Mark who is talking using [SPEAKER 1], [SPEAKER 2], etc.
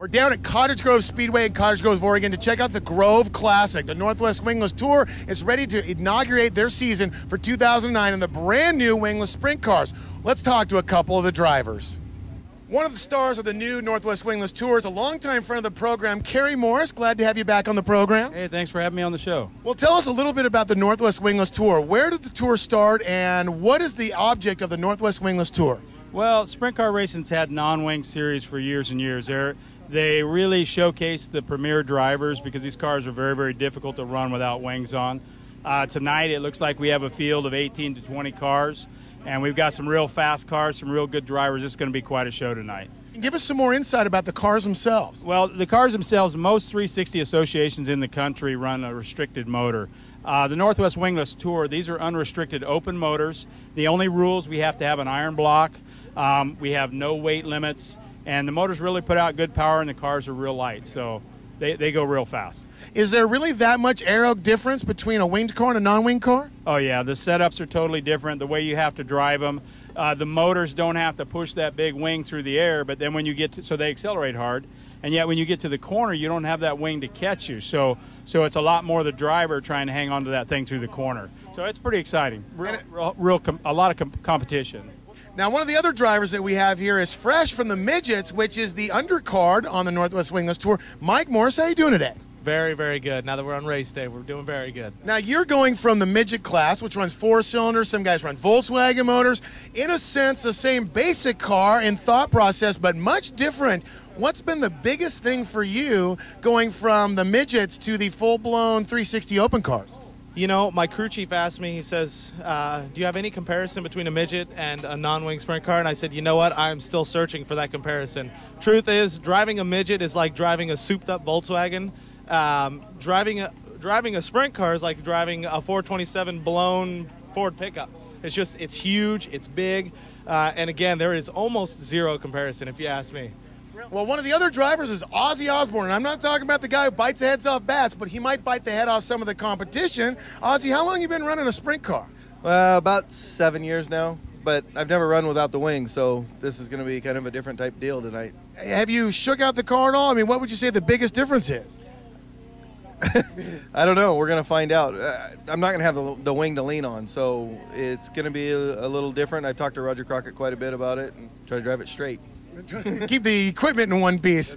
[SPEAKER 1] We're down at Cottage Grove Speedway in Cottage Grove, Oregon to check out the Grove Classic. The Northwest Wingless Tour is ready to inaugurate their season for 2009 in the brand new wingless sprint cars. Let's talk to a couple of the drivers. One of the stars of the new Northwest Wingless Tour is a longtime friend of the program, Kerry Morris. Glad to have you back on the program.
[SPEAKER 2] Hey, thanks for having me on the show.
[SPEAKER 1] Well, tell us a little bit about the Northwest Wingless Tour. Where did the tour start, and what is the object of the Northwest Wingless Tour?
[SPEAKER 2] Well, sprint car racing's had non-wing series for years and years. They really showcase the premier drivers because these cars are very, very difficult to run without wings on. Tonight, it looks like we have a field of 18 to 20 cars, and we've got some real fast cars, some real good drivers. It's going to be quite a show tonight.
[SPEAKER 1] Give us some more insight about the cars themselves.
[SPEAKER 2] Well, the cars themselves, most 360 associations in the country run a restricted motor. The Northwest Wingless Tour, these are unrestricted open motors. The only rules, we have to have an iron block. We have no weight limits, and the motors really put out good power, and the cars are real light, so they go real fast.
[SPEAKER 1] Is there really that much aero difference between a winged car and a non-winged car?
[SPEAKER 2] Oh yeah, the setups are totally different, the way you have to drive them. The motors don't have to push that big wing through the air, but then when you get to, so they accelerate hard, and yet when you get to the corner, you don't have that wing to catch you. So it's a lot more the driver trying to hang on to that thing through the corner. So it's pretty exciting, a lot of competition.
[SPEAKER 1] Now, one of the other drivers that we have here is fresh from the midgets, which is the undercard on the Northwest Wingless Tour. Mike Morris, how are you doing today?
[SPEAKER 3] Very, very good. Now that we're on race day, we're doing very good.
[SPEAKER 1] Now, you're going from the midget class, which runs 4 cylinders. Some guys run Volkswagen motors. In a sense, the same basic car and thought process, but much different. What's been the biggest thing for you going from the midgets to the full-blown 360 open cars?
[SPEAKER 3] You know, my crew chief asked me, he says, do you have any comparison between a midget and a non-wing sprint car? And I said, you know what, I'm still searching for that comparison. Truth is, driving a midget is like driving a souped-up Volkswagen. Driving a sprint car is like driving a 427 blown Ford pickup. It's huge, it's big, and again, there is almost zero comparison if you ask me.
[SPEAKER 1] Well, one of the other drivers is Ozzy Osbourne, and I'm not talking about the guy who bites the heads off bats, but he might bite the head off some of the competition. Ozzy, how long have you been running a sprint car?
[SPEAKER 4] About 7 years now, but I've never run without the wing, so this is going to be kind of a different type deal tonight.
[SPEAKER 1] Have you shook out the car at all? I mean, what would you say the biggest difference is?
[SPEAKER 4] I don't know. We're going to find out. I'm not going to have the wing to lean on, so it's going to be a little different. I've talked to Roger Crockett quite a bit about it and try to drive it straight.
[SPEAKER 1] Keep the equipment in one piece.